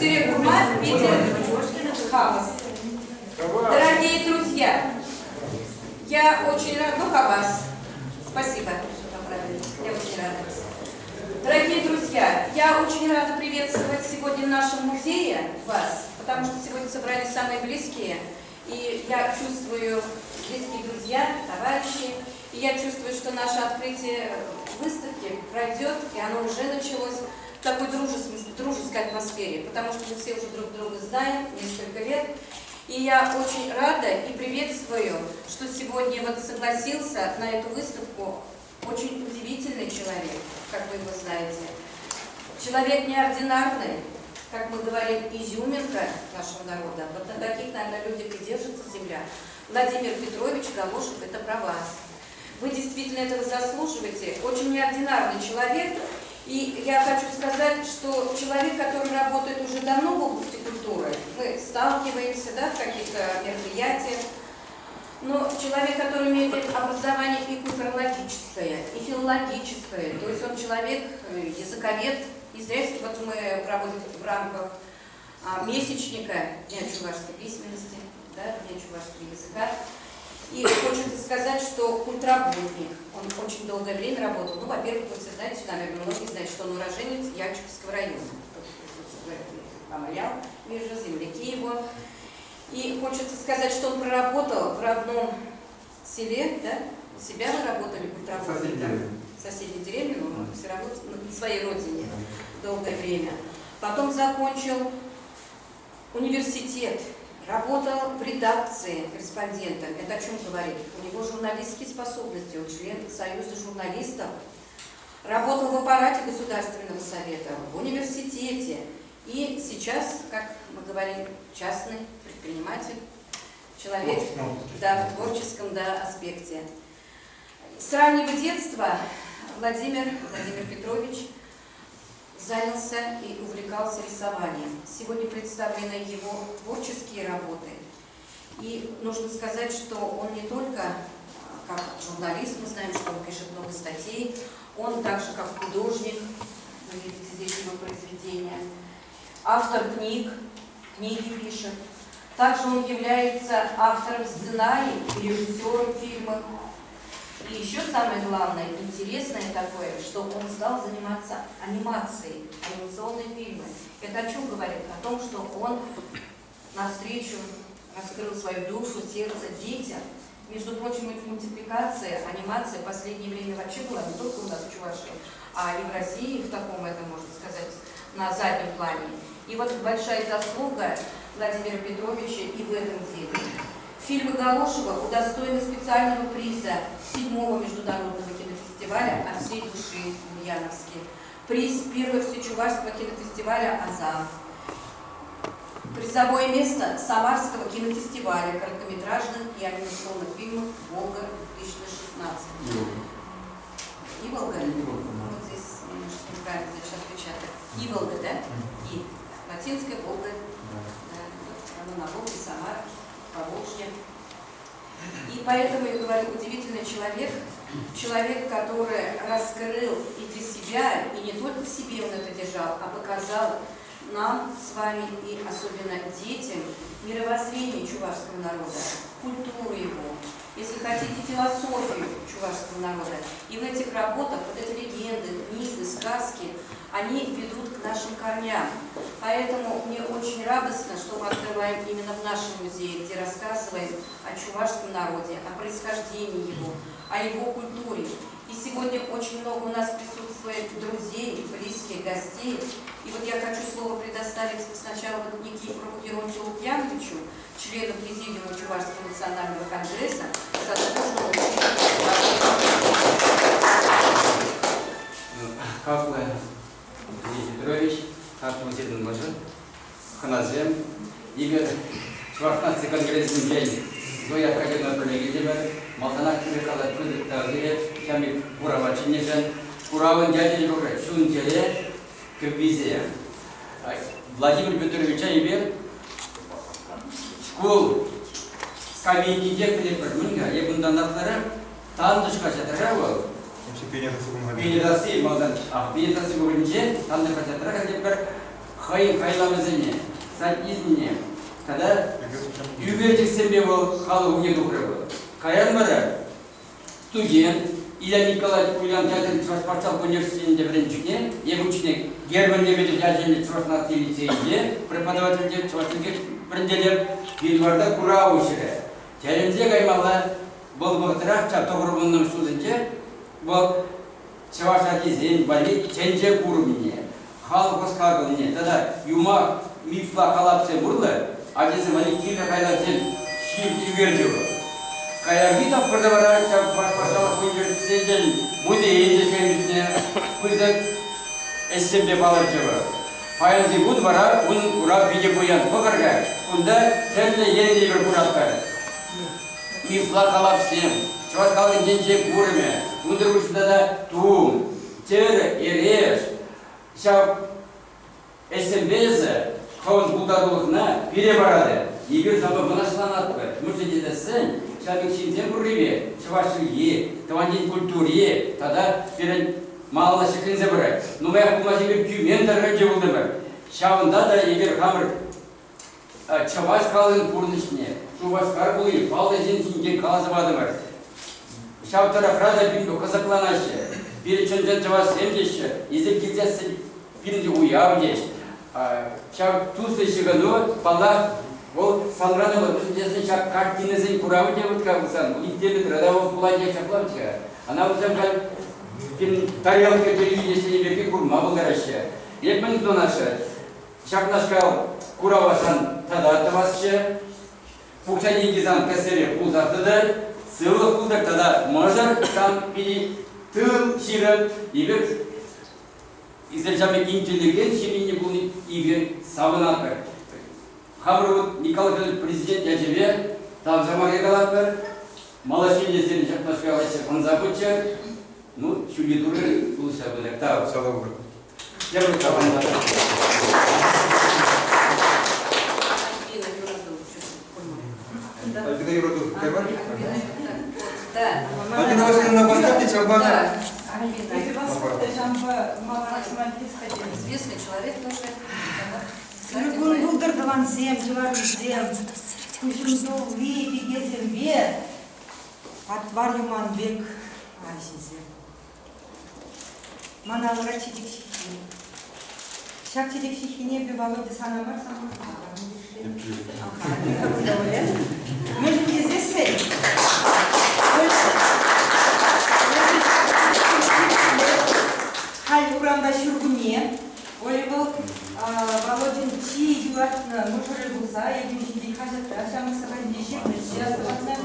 Серегума, Питер, Хамас. Дорогие друзья, я очень рада, ну, Хамас. Спасибо, что поправили. Я очень рада. Дорогие друзья, я очень рада приветствовать сегодня в нашем музее вас, потому что сегодня собрались самые близкие, и я чувствую близкие друзья, товарищи, и я чувствую, что наше открытие выставки пройдет, и оно уже началось в такой дружеской атмосфере, потому что мы все уже друг друга знаем несколько лет. И я очень рада и приветствую, что сегодня вот согласился на эту выставку очень удивительный человек, как вы его знаете. Человек неординарный, как мы говорим, изюминка нашего народа. Вот на таких, наверное, людях и держится земля. Владимир Петрович Галошев, это про вас. Вы действительно этого заслуживаете. Очень неординарный человек. И я хочу сказать, что человек, который работает уже давно в области культуры, мы сталкиваемся, да, в каких-то мероприятиях, но человек, который имеет образование и культурологическое, и филологическое, то есть он человек, языковед, не зря вот мы проводим в рамках месячника Дня чувашской письменности, да, Дня чувашского языка. И хочется сказать, что культработник, он очень долгое время работал. Ну, во-первых, вы все знаете, наверное, многие знают, что он уроженец Яльчиковского района. Помолял, вижу, земляки его. И хочется сказать, что он проработал в родном селе, да? У себя вы работали культработником. В соседней деревне, но все равно на своей родине долгое время. Потом закончил университет. Работал в редакции корреспондента. Это о чем говорит? У него журналистские способности, он член Союза журналистов. Работал в аппарате Государственного совета, в университете. И сейчас, как мы говорим, частный предприниматель, человек, да, в творческом, да, аспекте. С раннего детства Владимир Петрович занялся и увлекался рисованием. Сегодня представлены его творческие работы. И нужно сказать, что он не только как журналист, мы знаем, что он пишет много статей, он также как художник, вы видите здесь его произведения, автор книги пишет. Также он является автором сценариев и режиссером фильмов. И еще самое главное, интересное такое, что он стал заниматься анимацией, анимационные фильмы. Это о чем говорит? О том, что он навстречу раскрыл свою душу, сердце детям. Между прочим, мультипликация, анимация в последнее время вообще была не только у нас в Чувашии, а и в России в таком, это можно сказать, на заднем плане. И вот большая заслуга Владимира Петровича и в этом деле. Фильмы Галошева удостоены специального приза 7-го международного кинофестиваля «От всей души» в Ульяновске, приз 1-го всечувашского кинофестиваля «Азам», призовое место Самарского кинофестиваля короткометражных и анимационных фильмов «Волга-2016». Иволга? Вот здесь немножко неправильно сейчас отпечаток. Иволга, да? И латинская Волга. Оно на Волге, Самара. Поволжье. И поэтому я говорю, удивительный человек, который раскрыл и для себя, и не только в себе он это держал, а показал нам с вами и особенно детям мировоззрение чувашского народа, культуру его, если хотите, философию чувашского народа. И в этих работах вот эти легенды, книги, сказки, они ведут к нашим корням. Поэтому мне очень радостно, что мы открываем именно в нашем музее, где рассказываем о чувашском народе, о происхождении его, о его культуре. И сегодня очень много у нас присутствует друзей, близких, гостей. И вот я хочу слово предоставить сначала вот Никифорову Геронтию Лукьяновичу, члену президиума Чувашского национального конгресса, заслуженному Владимир Петрович, Хатмутин Мажин, Ханазем, Игорь, Чувашский конгресс день, Зоя Прагина Пролегидева, Малтанак Михала Трудик Тазире, Камик Пурава Чинежен, Пураван дядя Юра, Чунтеле, Кабвизия. Владимир Петрович Игорь, школ, скамейки декали Прадминга, я буду на втором, там дочка Чатарава, Пенедасы, Малдан, Пенедасы Гуринче, там на Патятра, где Хайламызыне, садизмне, когда юбилей себе был халу не духрыл. Каян мара студент Илья Николаевич Кулян театрын Чувашпарчалк университетінде біріншіне, екіншіне Германия медицинасы Чувашнаци лицейінде, преподавательде Чувашнаци бірінделер Белварда Кура өшірі. Тәрімзе қаймалы бұл бұғытырақ чаптоғырғынның сөзінде бұл Чувашнаци зен бали ченже куруміне, халық осқағылыне, тада юма мифла қалапсы бұрлы, ажесі бали кирді қайлапсен шиып үйгерді. Кая видов продавара, Чувашпарчалк университетінде музейінде шәйдіне көздік әсемде баларчығы. Пайылды бұд бара, ұн ұра биде қоян бұғырға, ұнда тәлі ерінде бір құратқар. Мифла қалапсем, Чувашқалын женже көріме, ұндыр ұшында да туым, тері, ереш, шап әсембезі қауыз бұлдадылығына бере барады. Егер замы бұнашылан атпы, мүрсендедесін, шабик шинзен бұрребе, чувашылге, тавандин культуре, тада берін малына шықынзе бұрай. Нұмай құлмасы бір күймен дарға жауылды бір. Шауында да егер қамыр чаваш қалын көрінішіне, чувашқар бұлы, балды жинтінген қалазы бады бір. Шауытара фраза бінгі қызықланашы, бері чөнжен чаваш семдеші, езіп кезесі бірінде ұяу деш. Шау тусы шығыну, бала ол санранова дүниесін шақ картинесін құравы деп өткабылсан, бұл иттемі радауы бұлайдек шақламчы. Ана ұзам қал пен тарелка телевидениесіне берге құрма бұлдарашы. Епмін донашы, шақнашқал құравасан тада атымасшы, пұқчан егізан кәсері құлдардыды, сылы құлдар тада мажар, там пили тыл ширып, ебір изельжаме интеллигент шемейне бұл егер сабынатыр. Хамрут Николай Федорович президент яжебе, там замаге галатыр, малашин есерін шақнашқа алайсы қанзабытчы, ну, шулетуры бұлыша бұлар. Тау. Салам бұр. Дәрі қабанлар. Альбина Юраду, ты бар? Да. Альбина Васильевна, поставьте чалбана. Известный человек тоже. Бүгін бұлдырдыған зем, жылар зем, күшімді вейді кезем бе, атвар юман бек, айсызем. Маналыра чедек шекіне. Шак чедек шекіне бе балыды сана бар, сана бар. Мен кезесі. Хал урамда шүргіне. Оле бұл Володин чи юатна мужыры болса, егіншінде қажетті ашамызға қандешек, жастығатына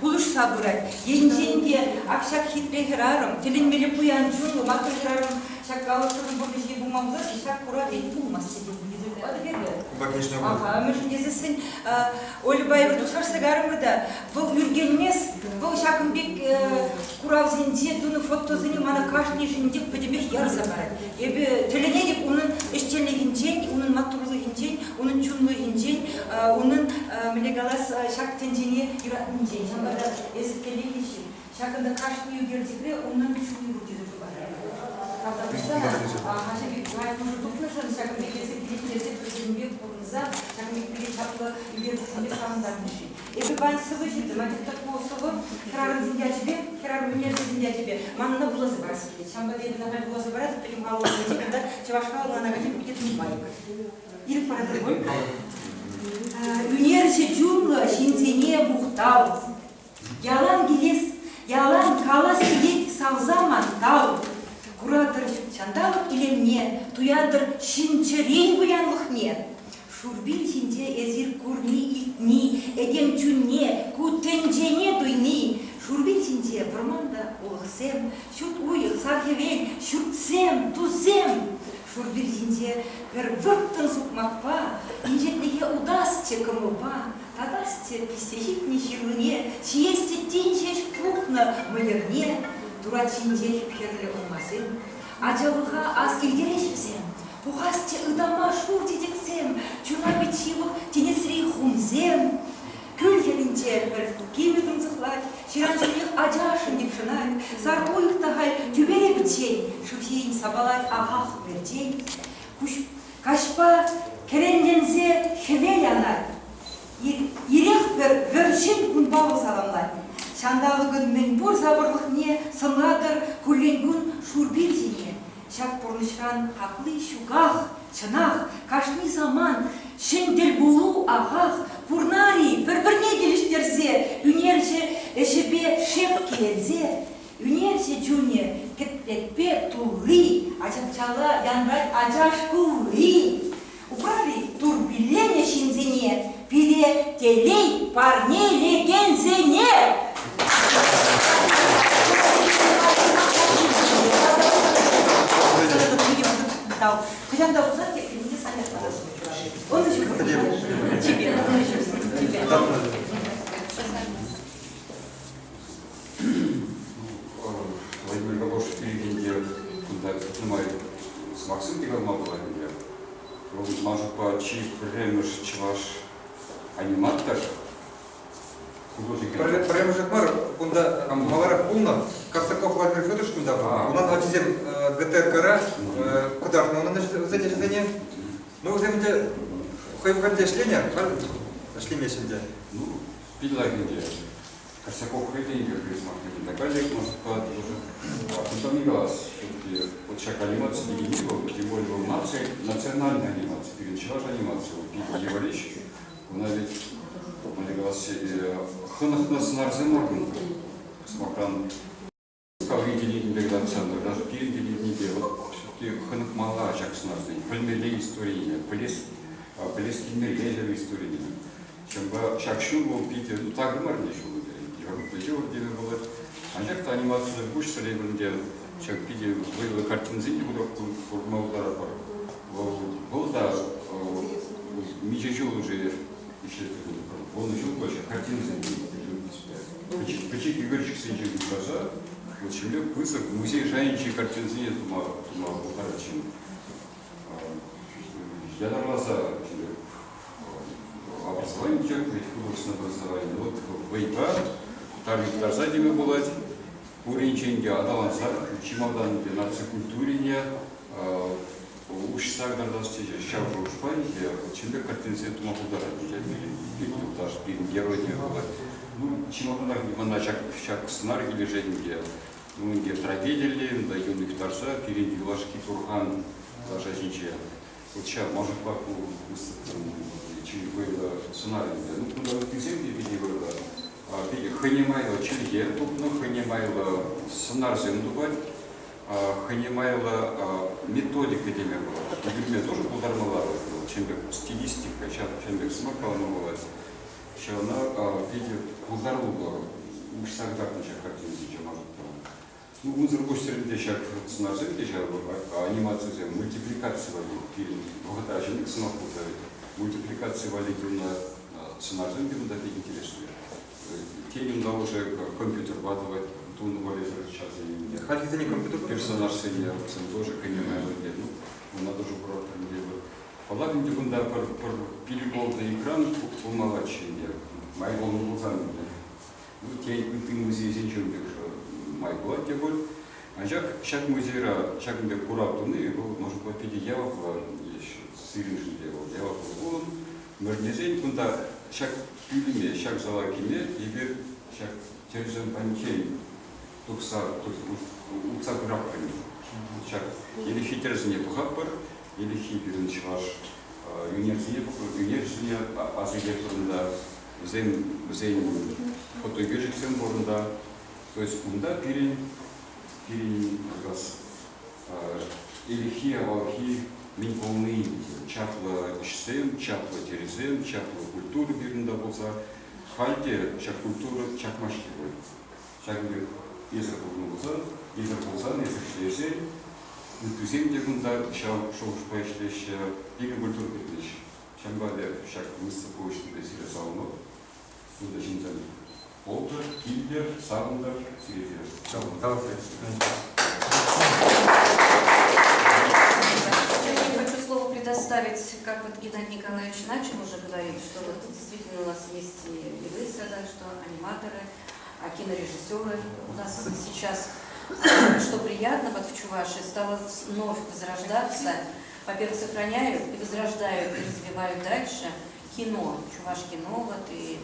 бұлышса бұрай. Енженде ақшақ хитрехерарым, тілінмелі бұян жүңі, мақыржарым, шақ ғалықтығын бұрмешке бұлмамызы, шақ құра дейін бұлмас деген Мүшіндесісін Олыбай бір тұсарсыгарымыда бұл үргенмес, бұл шақынбек құравзенде түні фотозыны мана қашны жіндек pëдемек ярза барады. Ебі тіліне деп оның іштелігін жен, оның матурлығын жен, оның чүнлігін жен, оның мілегалас шақтен жене иратын жен. Шамбада езіккелеген жен. Шақында қашны үйгердекілі оның чүнлігі жүрді барады. Хашебек ғайқын тұртықнышын шақынбек езіккелесі президентбек бұрынза, шақынбек біле шақылы үйгердіксінде сағындардың үшін. Ебі бай сығы жүрді, мәдеттік бұл сығы херарын зіндячебе, херарын өнерді зіндячебе, манына бұлазы барасы келеді. Шамбада ебі нағай бұлазы барады, білім қалуы өте, онда Чувашқа алғана ғажеп бекетін байық. Ирік барады ғой. Өнерші жүңгі шинцене бұқтау, ялан келес, ялан қалас келет савзаман тау. Куратор чандалып келемне, туядыр шинчерен бұянлықне. Шурбин шинче эзир курни итни, эдем чунне, кутенчене туйни. Шурбин шинче варманда олықсем, шут уйық сархевен, шутсем, тузем. Шурбин шинче бір вұрттын сұқмақпа, инжетліге удас чекымыпа. Тадасте писехитни шируне, чиесте тенчеш пухна мылерне. Тура чинче хипхерлі олмасын, ажалыға аз келгерешімсем. Бұғасте ұдама шур дедексем, чуна бечивық тенесірей хумзем. Күл елінче бір кеметін зықлать, Ширанжынек ажашын деп шынай, сарбойық тағай түбере бітсен, шүсейін сабалай ағақ берден. Кашпа керенленсе шевел янар, ирек бір вөршін күн бауы саламлай. Шандалы күн мен бұр сабырлық не сыңадыр күлген күн шурбел зене. Шак бұрнышран хақлы шуғақ, чынақ, кашни заман, шендел бұлу ағақ, пурнари бір-бірне келіштерсе, үнерше әшіпе шеп келзе, үнерше жүне кеттетпе тури, ажапчала янрай ажаш кури. Управи турбилене шинзене, пире телей парнеле гензене. Куда узать, я не сами он еще тебе. Владимир Габош перегенде куда снимает с Максим Тигалма была где. Может по чьи время чваш аниматор художник. Прямо же мар, куда малара полно, Корсаков Владимир Федорович куда. У нас отзем ГТРКР, куда мы на задержание. Ну уже где хоть в конце шления, шли месяца. Ну, пидлагинде. Корсаков хрейтинге присмак не такая, может по потом не глаз. Вот сейчас анимация не было, тем более в нации национальная анимация, перенчала анимация, вот Питер Евалич, у нас ведь мы говорили, ханах нас нарземорган, смокран, видели интеграцию, даже передели не делал, все-таки ханах мала, как с нарзем, пальмели истории, полески мерлезеры истории, чем бы шакшу был Питер, ну так и марничу, Европа где было, а как-то анимацию в Буш солидно Чак пиде было картинзини было формулара пар. Вот да, мичечу уже еще он еще больше картинзини. Почти Игорьчик сидит в глаза, вот человек высок музей женщин картинзини тума полторачин. Я на глаза образование человек, художественное образование. Вот война, там и Тарзадиме была. Уренченге адаланса, чималдан нация культурине, ушсагдардан стеже, шавжу ушпанике, человек картинзе тума удара дежели, даже перед героями было. Ну, чималдан мана шак снар или женге, ну где трагедии, да юных тарса, перед Юлашки Турхан, даже жиче. Вот сейчас может паку чили было сценарий, ну куда ты земли видели было. Ханимайла чилье, ну ханимайла сценарий дубать, ханимайла методика теми была. Мне тоже удармала, чем стилистика, чем смакала была. Что она видит ударла, уж всегда начал картинки, чем может. Ну, мы с другой стороны, сейчас сценарий, сейчас анимация, мультипликация валют, богатачный самопут, мультипликация валют на сценарий, это интересно. Тенем на уже компьютер ватывать, тун валезер сейчас и Хотите не компьютер? персонаж сеньор, тоже понимаю, ну надо же про это делать. Полагаю, где бунда пар перебол на экран, умолчание. Май был не бузан. Ну тень ты музей зенчун бежал, май была те боль. А как музейра, как мне куратуны, его может быть педияв еще сырыш делал, я вот мернезень бунда. Шак пилиме, шак залакиме, ибир шак терзен панчей, тукса, уца грапками. Шак или хитерзне тухаппар, или хибирин чваш юнерзне, азыгертунда, зен фотогежик сен борунда, то есть кунда пирин газ, или хи авалхи. Мен полный чапло штем, чапло терезем, чапло культуры биринда болса, хальте чак культура чакмашки будет. Чак бир езер болса, езер шлесе, энтузиазм дегунда шау шоуш поешлеше, бир культура бирдеш. Чамбаде чак мысли поешты бесире сауно, сюда шинтан. Полтер, кильдер, саундер, сирефер. Давайте. Предоставить, как вот Геннадий Николаевич начал уже говорить, что вот действительно у нас есть и вы сказали, что аниматоры, кинорежиссеры у нас сейчас. Что приятно, вот в Чувашии стало вновь возрождаться. Во-первых, сохраняют и возрождают, и развивают дальше кино, Чувашкино, вот, и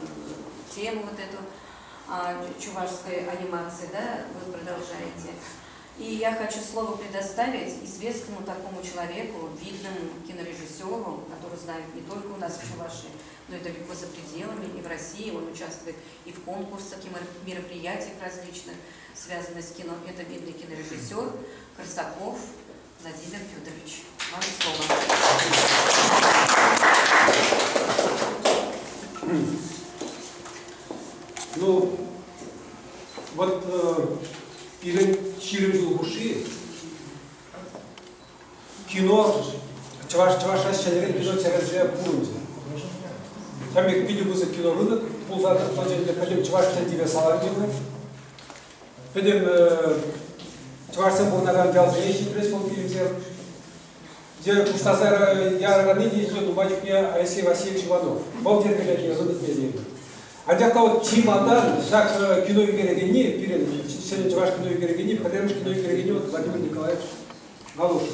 тему вот эту чувашской анимации, да, вы продолжаете. И я хочу слово предоставить известному такому человеку, видному кинорежиссеру, который знает не только у нас в Чувашии, но и далеко за пределами, и в России. Он участвует и в конкурсах, и мероприятиях различных, связанных с кино. Это видный кинорежиссер Корсаков Владимир Федорович. Вам слово. Ну, вот или через уши кино, чаваша шәлерен кино терезия пункт. Там их видео за кино рынок, пулзады владельцы, пойдем чавашка тебе салативы, пойдем чавашка бурнаган делзейший пресс фильм, где кустазара я ранее идет убачу меня Алексей Васильевич Иванов, болтер билети рынок медиа. Андякта вот чимадан, шаг кино игрегени, перед сегодня чуваш кино игрегени, потому кино игрегени вот Владимир Николаевич Галушев.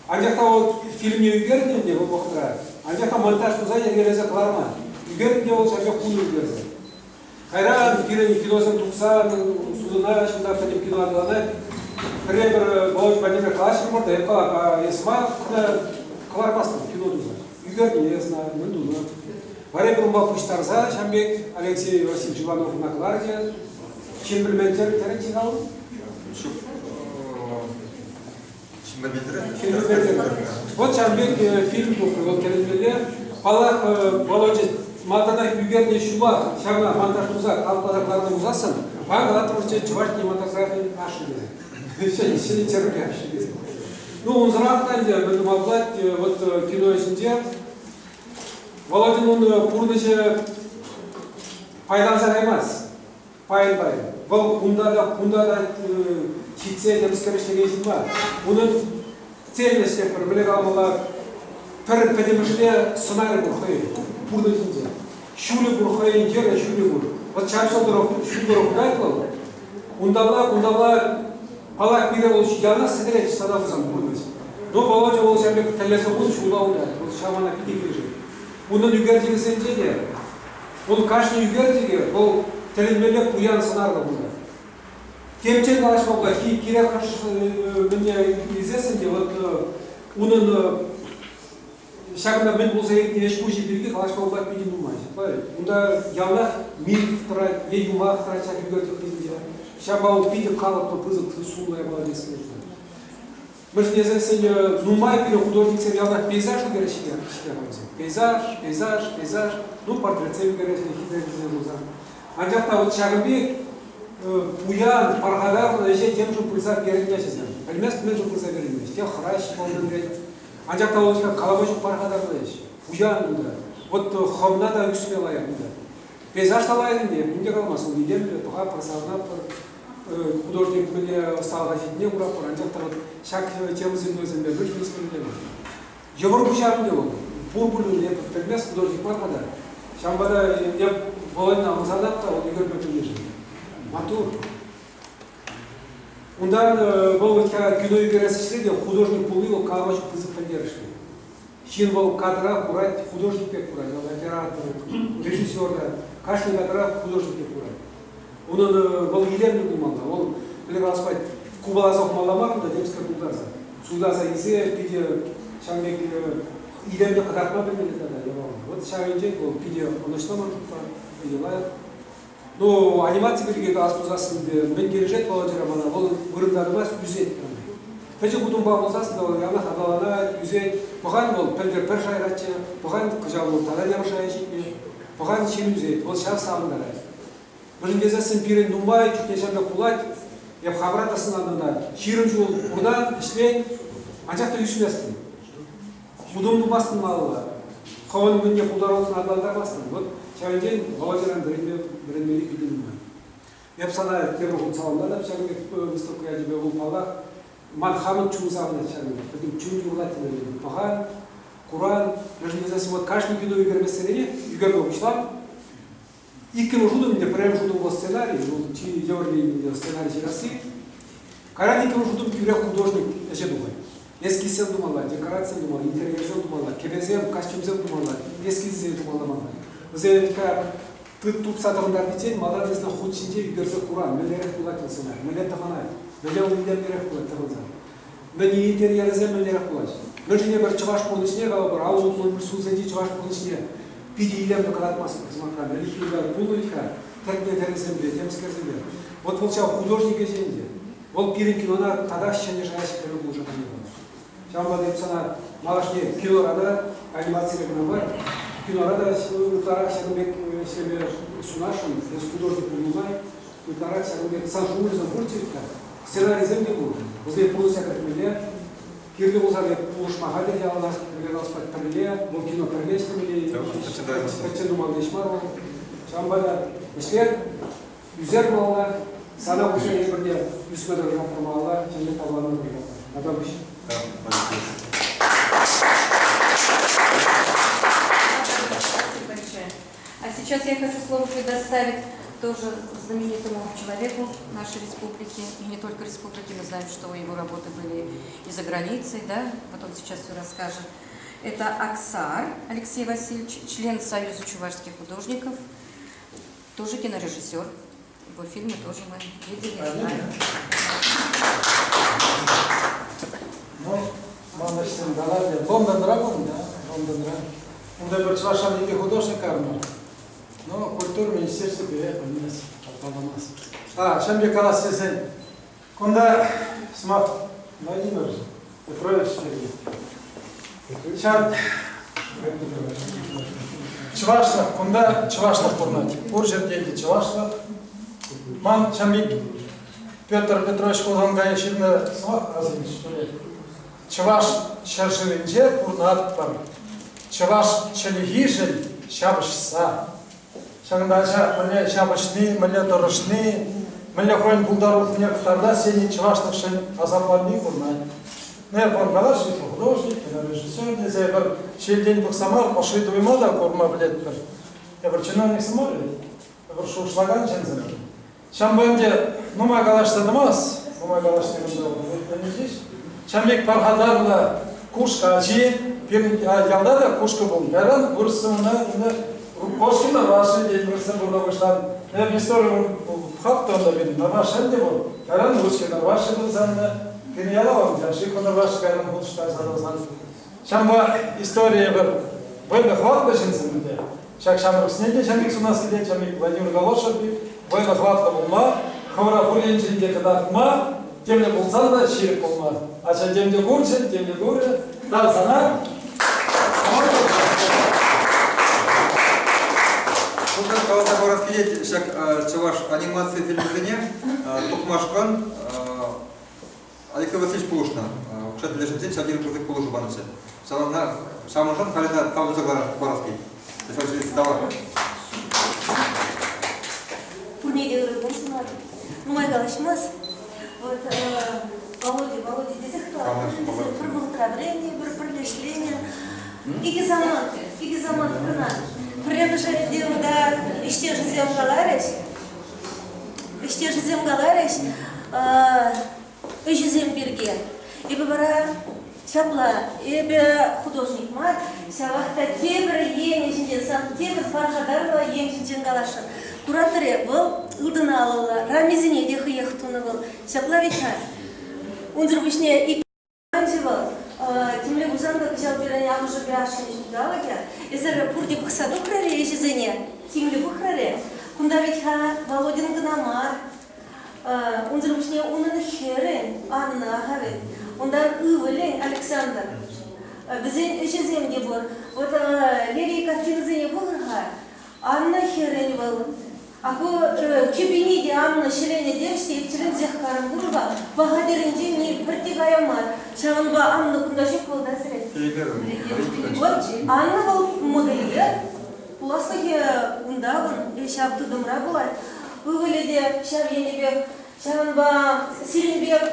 Андякта вот фильм не игрегени, вы мохтра. Андякта монтаж тузай игрегени кларман. Игрегени вот шаг хуну игрегени. Хайран кино тукса, судана, шунда пойдем кино адланать. Пребер Владимир Клашев, вот это есма клармастом кино туза. Игрегени я знаю, мы думаем. Варебрумба Пуштарза, Шамбек, Алексей Васильевич Иванов на Кларде, Чемберментер, Тарантинал. Вот Шамбек фильм был Керенбеле, Палах Володя Матана Югерни Шуба, Шамна Монтаж Тузак, Алпада Кларда Музасан, Вага Латурче Чувашки Монтаграфии Ашиги. Все не терпящие. Ну, он зрахтан, мы думаем, вот кино Синдер. Володин он пурныче пайдансар эмас, пайылбай. Бұл кунда да читсе демскеріштеге жинма. Оның цельности білек алмалар пір пәдемішле сценарий бұрқай, пурнычінде. Шулі бұрқай, жері шулі бұр. Вот чаршалдар шулі бұрқай қыл. Ундала палак бире ол яна сідірет садамызан пурныч. Но Володя ол жәмбек тәлесі бұл шулауда, ол шамана pitекежі. Onun yügerdiği sence de, onun karşı yügerdiği, o terimlerle kuyan sınarda burada. Kemçen karışmakla ki kire karşı beni izlesin diye, onun şakında ben bulsa eş bu şekilde karışmakla bir gün olmaz. Bunda yanlış milf tıra, ve yumak tıra çakı yügerdiği diye. Şaba o pide kalıp da pızık sunmaya bağlıyız. Мы же не знаем, ну май художник сериала пейзаж не говорит, пейзаж, ну портрет не говорит, Андякта вот Шагбек, Пуян, Паргадар, еще тем же пульсар говорит не сезон. Понимаешь, тем же пульсар говорит не, те хращ полный говорит. Андякта вот как Калабочек Паргадар есть, Пуян да, вот Хомната успела я да. Пейзаж талай не, мне калмас, он идем, туха просавна. Художник мне стал ходить не урок, андякта вот шаг тем земле выжил из проблемы. Европу шагом делал, пурпулю нет, предмет художник Паргадар. Шамбада я волна музадапта, он игры потуже. Матур. Ундан был кино игры среди художник пулил, кавачку поддержки. Чин был кадра курать художник курать, оператор, режиссер, каждый кадра художник курать. Он был елемный думал, он либо спать кубалазов маламар, да демская кубалаза. Сюда за изе пиде шамбек елемный кадарма бемели тогда. Вот шамбек был пиде он что может пиделает. Но анимация бирге аспузасында мен кележет Володя Романа, ол вырымдарымас үзет. Пәже кудум бабылсасын да яна хадалана үзет. Бұған ол пәлдер пір шайратчы, бұған күжалу тадан шайшипе, бұған шин үзет. Ол шав сағындар. Бірін кезесін пирен думай, чүкешемде кулать, еп хабратасын адында. Ширым жол ұрдан ішлен, анчақты үйсінесін. Кудум думастын малыла. Қауын күнде құлдар олсын адалдармастын. Вот Чавенден Володян Бренмели пидинума. Я бы сказал, первый год салонда, чавенден выставку я тебе упала. Манхамын чунзавна чавенден, потом чунги улатины. Пахан, Куран, даже не знаю, вот каждый кино игр местерене, игр ушла. иккин ушудум де прям шудум сценарий, ну чи еврлин сценарий чираси. Каран иккин ушудум юрек художник эше думай. Эскизсен думала, декорациян думала, интерьерсен думала, кебезен, костюмсен думала, эскизсен думала. Өзелика тут сатырындар дичен, молодецна худшинче үгерсе куран, мелерек булатынсына, мелет таханай, меле улидернерек булатынсына. Мені интерьерсен мелерек булат. Ножине бір чываш полышне, бір ауыл бір сузенде чываш полышне, пиди илем докладмасы кызмакан, ликвидar булыка, тәрбие тересен бе, темскерсен бе. Вот бұл чау художник еженде. Ол пирин кинона тада шене жайшықтары бұл жатан еді. Шамба деп сана малашне кинорада анимациялар бар. Кинорада утара шагбек себе сунашын, без художник принимай, утара шагбек саншулизм буртивка. Сценарий земли был. Возле полуся как миле, кирли узали полушмага де ялла, миле спать памиле, мол кино прелестно миле, почти малдешмар. Шамбада ишлер, юзер малла, сана уже не бірде үсмедер жапырмалла, және табаланы бірде. Адам биш. А сейчас я хочу слово предоставить тоже знаменитому человеку нашей республики, и не только республики, мы знаем, что его работы были и за границей, да, вот он сейчас все расскажет. Это Аксар Алексей Васильевич, член Союза чувашских художников, тоже кинорежиссер. Его фильмы тоже мы видели, знаем. Ну, мамашсен даларда, Лондон рабон, да, Лондон рабон. Он был чувашский художник, но культура министерства приехал вниз, попала. Шамбе Каласесен, куда смог Владимир Петрович Чад Чувашна, куда Чувашна порнать, Уржер дети Чувашна, мам Шамбик Петр Петрович Кузангай Ширна смог разумеешь, что ли? Чуваш Шарширинже порнат пар, Чуваш Челигишель Шабашса. Шагандача, мне шабашны, мне дорожны, мне хрон булдаров некоторда сени чувашных шен азападни курнай. Не пон галаш художник, режиссер, не зебр шельдень буксамар, пошитовый мода курма блет. Я про чиновник самар, я про шушлаган чензер. Шамбанде, ну мой галаш садамас, ну мой галаш не здесь. Шамбек пархадарла кушка ачи, ялда кушка бул. Яран курсуна Кошкина ваши деятельности было вышло. Я в историю хаттонда бил. На вашем не был. Каран русский на ваши был занят. Киньялован джашик на ваши каран был что занят. Шамба история был. Вы хват беженцем где. Шак шамрук снеги шамик сунас где шамик Владимир Галошев бил. Вы хват булма. Хавра фуренчи где когда ма. Тем не был занят ширик булма. А чем не гурчи, тем не гурчи. Да занят. Kalau saya orang sekali cak cewek animasi film ini, Tukmashkan, Alexey Vasilievich Pulushna, khususnya di Legentin, saya jadi produk Pulush banget. Sama kan kalian tahu juga Borovsky. Saya sudah tahu. Турниры бунсунар. Ну мой галашмас. Вот Володя, здесь кто? Про времени, про пролешление. Иги заман кына. Прямо же да иште же зем галареш, зем берге. И бывара чапла, и художник мать, сявахта тембр емешинде, сам тембр пархадарла емешинде галаша. Кураторе был Илдыналла, Рамизине дехы ехтуны был, чапла вечер. Унзрбышне и анжевал. Тимле бузанга взял берение, а уже бяшни ждала я. Из-за пурди бухсаду храре, ежи зене. Тимле бухраре. Кунда ведь Володин гнамар. Унзрбышне унаны херен, Анна хавет. Ундан ывылен Александр. Бзен ежи земде был. Вот лерии картины зене булырха. Анна херен был. Ако кебиниде Анна ширене дешти, и вчерен зехкарам бурба, багадеринде не протигаямар. Шаванба Анна кундаши колда сред. Вот Анна был модельер, пластыке ундаган, и шабту домра была. Вывалиде шавьенебек, шаванба сиренбек,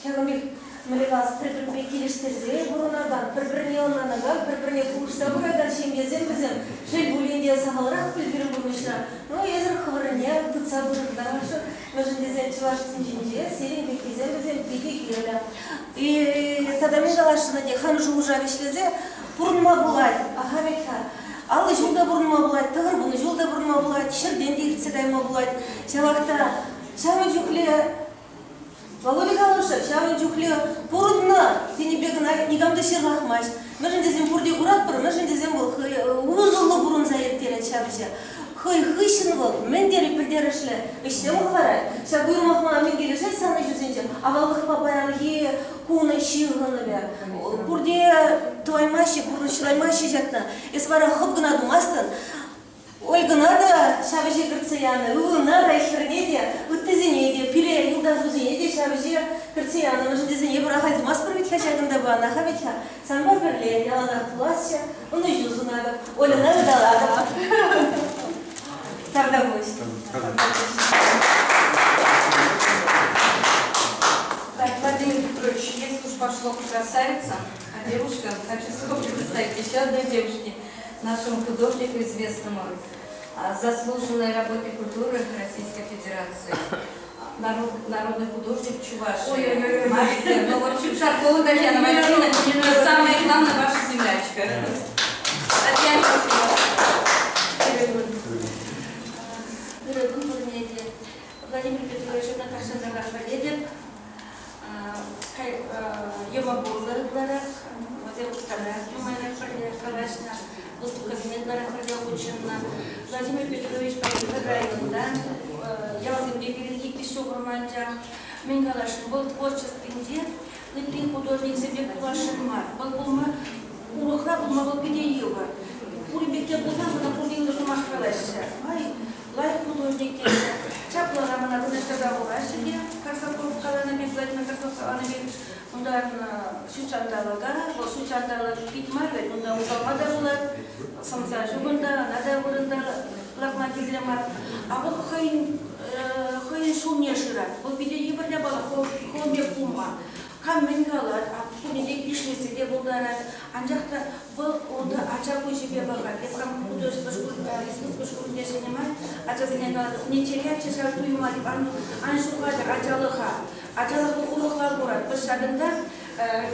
шаванбек мелевас припрепе килиштерзе бурунаган, припренел на наган, припренел курса бураган, шемье зембезем, шель булин медиа сахалрах билбирим булмышна. Ну, езер хаварыня, тутса бурыктарашы, мәжін дезен чываштын жинже, серин бекезен безен биде кирелі. И тогда мен галашына де хан жулжа бешлезе, бурынма булай, ахаметха. Алы жолда бурынма булай, тығыр бұны жолда бурынма булай, шерден дегітсе дайма булай. Шавақта, шавы жүкле, Володя Галушев, шавы жүкле, бурынна, тені бегіна, негамды шырлахмаш. Мәжін дезен бурде курат бір, мәжін дезен бұл, узылы бурын заертері шавыжа. Хыйшын бұл, мен дері пілдерішлі, іште мұқлары. Ша бұйырмақма мен келешет саны жүзінже, авалық папаялығы куны шиғыны бе. Бурде туаймаши, бурын шылаймаши жатна. Эсвара хып гына думастын. Ольгына да шавыжы кірцияны, ұғына райхырне де, үттізіне де, пиле юлда зүзіне де шавыжы кірцияны. Мәжін дезіне бір ағай дымас бір бітхе шағында ба, наға бітхе. Санбар бірле, ялана құласшы, ұны жүзіна да, олына да. Тогда гость. Так, Владимир Петрович, если уж пошло красавица, а девушка, хочу снова представить еще одной девушке, нашему художнику известному, заслуженной работе культуры Российской Федерации, народный художник Чувашии. Мастер, ну, в общем, Шаркова Татьяна Васильевна, самая главная ваша землячка. Татьяна Владимир Петрович на каршандагар поедет. Ема болдырыклары, Владимир Петрович поедет районда. Я вас бегали пишу романча. Менгалашин был творческий, ты художник себе кулашин мар. Был урохла, был педеева. Урибекте бузан, на пулинду махалася. Лай художник чапла рамана дынышта була себе, Карсаков қаланы беклать на Карсаков қаланы бек. Онда сучандалыга, бұл сучандалы питмар, онда узалмада болады, самса жүгінда, нада бұрында лақма келдемар. А бұл қойын шумне шыра, бұл биде ебірде бала, қолме құма. Кам мен қалады, күнедек ишлесі де бұлдары, анжақта бұл онда ача көшебе баға. Ескам художество шкурінде женемай, ача зенен қалады, не терять чешар туйма деп, аншуқадыр ачалыға. Ачалығы ұлықлар бұрады. Бұл шағында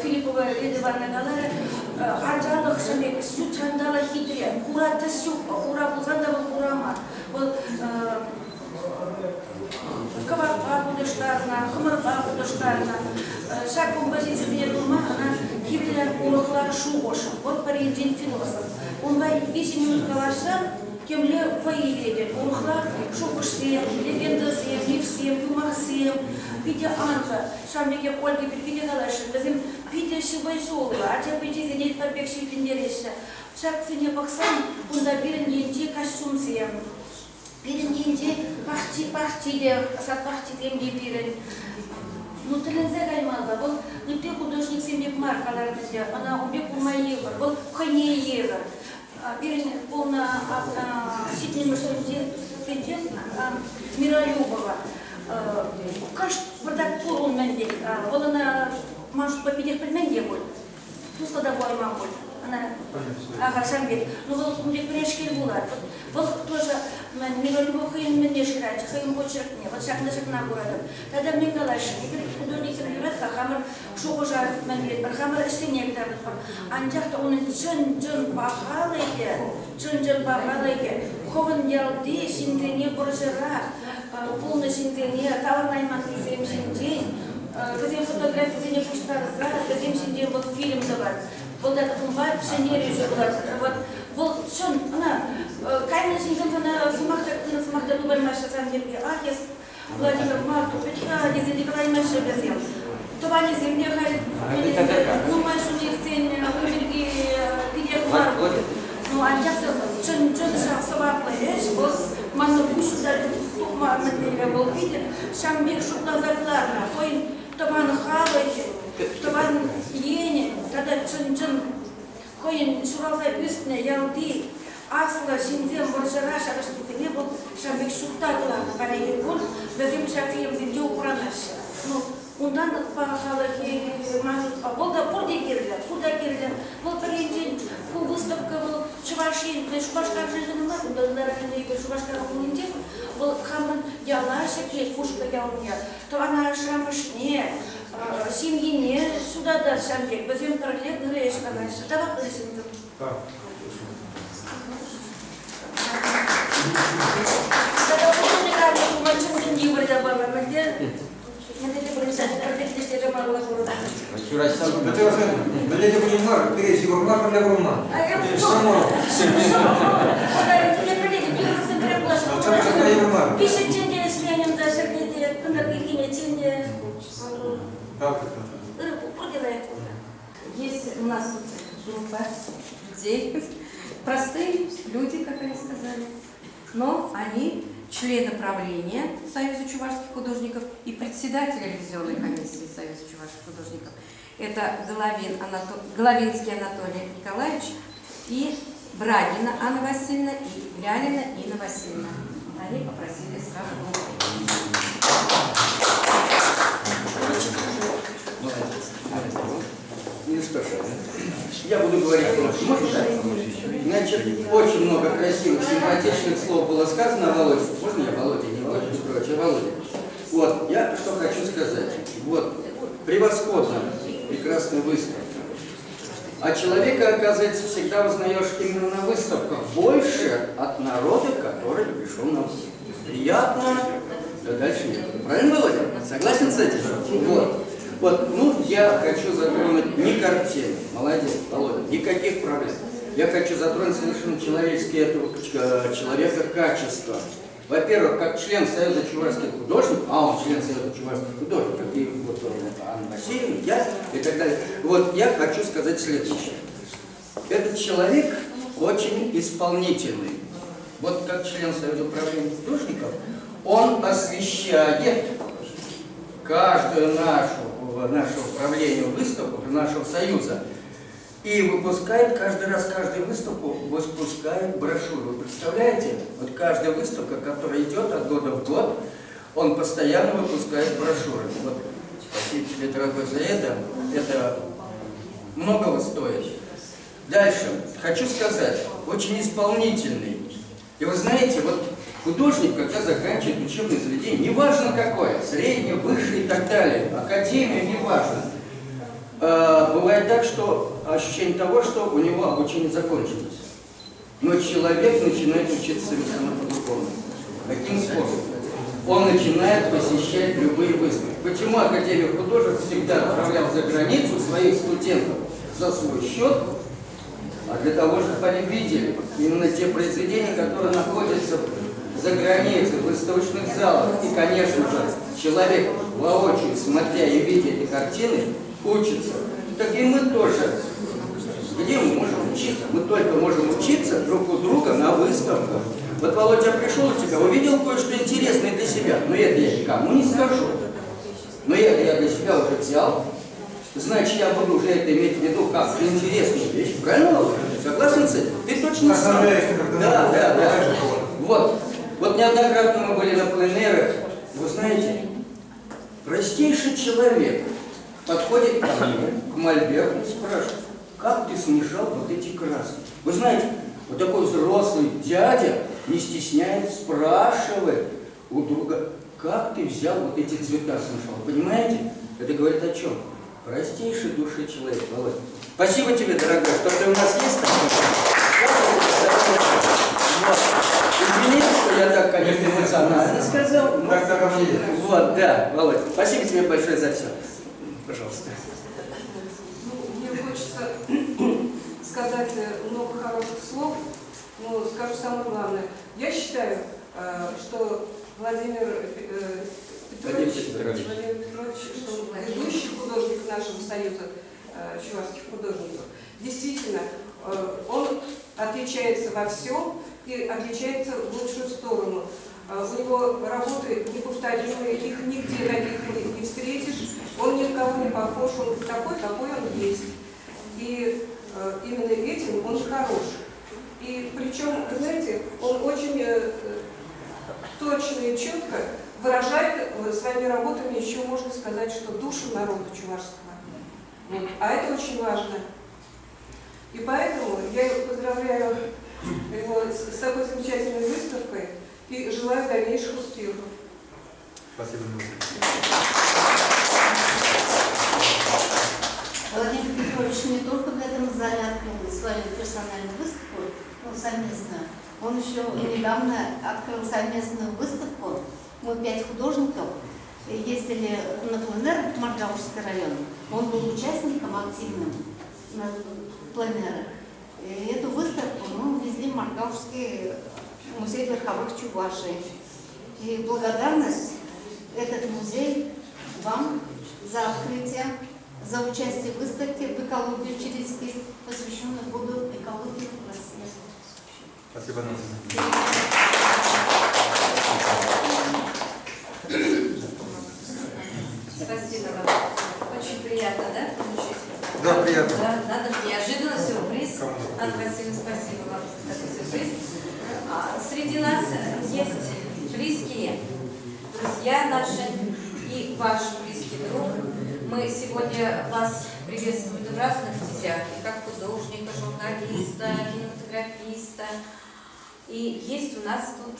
Филиппова Едіварна қалары, ачалық шамек, су чандала хитрия, құраты суп, құра бұлғанда бұл құрама. Бұл кабаққа құдыштарына, қымырға құдыштарына, шақ композициясыне тұрма, кейбірлер ұлықлары шу қошы. Вот паренжен философ. Ондай 5 минут қаларса, кемле поедет. Ұлықлар шу қошсем, легендасем, левсем, юмақсем, Пите Анка, шамбеке Ольга Пиркине қалашы. Біздің Пите шыбай жолы, ача пете зенет парбек шейтіндереші. Шақ сене бақсам, онда бірінденде кашсумсем. Бірінденде пахчиде, сат пахчидемде бірін. Ну, тілінзе қаймалға, бұл үтте художник сембек маркалар бізде, ана обек ұмай егір, бұл қане егір. Бірін болна сетнен мүшірінде Миролюбова. Каш бардак порун мәндек, бұл ана маншут попедек білменде бұл. Туста да бойма бұл. Ага, шамбек. Ну, бұл күндек бірешкел болады. Бұл тоже Миролюбов хыйын менне шырайчы, хыйын почеркне, вот шақында шақына бұрадым. Тада мен қалашы, егер художниксен юратқа қамыр шоғыжар мәнбет, бір қамыр істене бітарып бар. Анжақта оның жын бағалы екен, жын бағалы екен. Қоғын елді, шиндене бұржыра, полны шиндене, тауырнайман кезем шинден, кезем фотографизене пұштарызға, кезем шинден бұл фильмді бар. Бұл да тұнға шенері жүрілер. Бұл шын, кайны шинден сымақта дұбаймашы сәндерге, ағес Владимир Марту, Петха, дезен Николаймашы бәзем. Тұбаны земде қай, нұмайшы нерсен, өмірге педек бар. Ну, анжақты чын шақ сабақлы еш, бұл маңны күшілдерді тұқма мәнбелге бұл виде, шамбек шұқтазарларына, қойын тұбаны қалы, тұбаны ені, тада чын қойын шұралай үстіне ялды, асылы жинден бұржыра шағыштықыне бұл шамбек шұқтадыларына қарайын бұл, бәзім шақиымден жау құранашы. Ondan pahalı бұл да burada girdi. Бұл бірінші бұл выставка бұл Чуваш Чуваши, Шубашкар жизни мат, благодарение Шубашкар коммунитет, был хаман ялаша, кет пушка ялния, то она шамышне, семьине сюда да шамбек, безем королев греешь канайша, давай подесим. Когда вы не говорите, вы мальчик не говорите об этом, где? Нет, это полицай, это что это мало города. Это налейте понимар, перейти в армар для грома. А я пишет тенде с менем, да, сергеде, контрактихине тенде. Есть у нас тут группа людей, простые люди, как они сказали, но они члены правления Союза чувашских художников и председатель ревизионной комиссии Союза чувашских художников. Это Головинский Анатолий Николаевич и Брагина Анна Васильевна и Лялина Инна Васильевна. Они попросили сразу. Ну что ж, я буду говорить, можно так? Значит, очень много красивых, симпатичных слов было сказано о Володе. Можно я Володя, не Володя, не прочее, Володя. Вот, я что хочу сказать. Вот, превосходно, прекрасная выставка. А человека, оказывается, всегда узнаешь именно на выставках больше от народа, который пришел на выставку. Приятно, да дальше нет. Правильно, Володя? Согласен с этим? Вот. Вот, ну, я хочу затронуть не картину. Молодец, Володя, никаких проблем. Я хочу затронуть совершенно человеческие этого человека качества. Во-первых, как член Союза чувашских художников, а он член Союза чувашских художников, и вот Анна Васильевна, я и так далее. Вот я хочу сказать следующее. Этот человек очень исполнительный. Вот как член Союза управления художников, он освещает каждую нашу управлению выставку нашего Союза и выпускает каждый раз, каждую выставку выпускает брошюру. Вы представляете? Вот каждая выставка, которая идет от года в год, он постоянно выпускает брошюры. Вот, спасибо тебе, дорогой, за это. Это многого стоит. Дальше. Хочу сказать, очень исполнительный. И вы знаете, вот художник, когда заканчивает учебное заведение, неважно какое, среднее, высшее и так далее, академия, неважно, бывает так, что ощущение того, что у него обучение закончилось. Но человек начинает учиться совершенно по-другому. Каким способом? Он начинает посещать любые выставки. Почему Академия художеств всегда отправлял за границу своих студентов за свой счет? А для того, чтобы они видели именно те произведения, которые находятся за границей, в выставочных залах. И, конечно же, человек, воочию смотря и видя эти картины, учится. Так и мы тоже. Где мы можем учиться? Мы только можем учиться друг у друга на выставках. Вот Володя пришел у тебя, увидел кое-что интересное для себя. Но это я никому не скажу. Но это я для себя уже взял. Значит, я буду уже это иметь в виду как интересную вещь. Правильно, Володя? Согласен с этим? Ты точно сам. Да. Вот неоднократно мы были на пленэрах. Вы знаете, простейший человек подходит ко мне, к мольберту, и спрашивает, как ты смешал вот эти краски? Вы знаете, вот такой взрослый дядя, не стесняясь, спрашивает у друга, как ты взял вот эти цвета смешал? Понимаете? Это говорит о чем? Простейшей души человек, Володя. Спасибо тебе, дорогой, что ты у нас есть. Извините, что я так, конечно, эмоционально сказал. Вот, да, Володя. Спасибо тебе большое за все. Пожалуйста. Мне хочется сказать много хороших слов, но скажу самое главное. Я считаю, что Владимир Петрович, что он ведущий художник нашего Союза чувашских художников, действительно, он отличается во всем и отличается в лучшую сторону. У него работы неповторимые, их нигде таких не встретишь, он ни на кого не похож, он такой, какой он есть. И именно этим он хорош. И причем, знаете, он очень точно и четко выражает своими работами, еще можно сказать, что душу народа чувашского. Вот. А это очень важно. И поэтому я поздравляю его с такой замечательной выставкой и желаю дальнейших успехов. Спасибо. Владимир Петрович не только в этом зале открыл свою персональную выставку, но совместную. Он еще и недавно открыл совместную выставку. Мы 5 художников ездили на пленэр в Маргаушский район. Он был участником активным на пленэрах. И эту выставку мы везли в Маргаушский музей верховых Чувашии. И благодарность этот музей вам за открытие, за участие в выставке в экологии Черецких, посвященной году экологии в России. Спасибо. Спасибо вам. Очень приятно, да, получить? Да, приятно. Да, надо же, неожиданно сюрприз. Анна Васильевна, спасибо вам за такой сюрприз. Среди нас есть близкие, друзья наши и ваш близкий друг. Мы сегодня вас приветствуем в разных стезях, и как художника, журналиста, кинематографиста. И есть у нас тут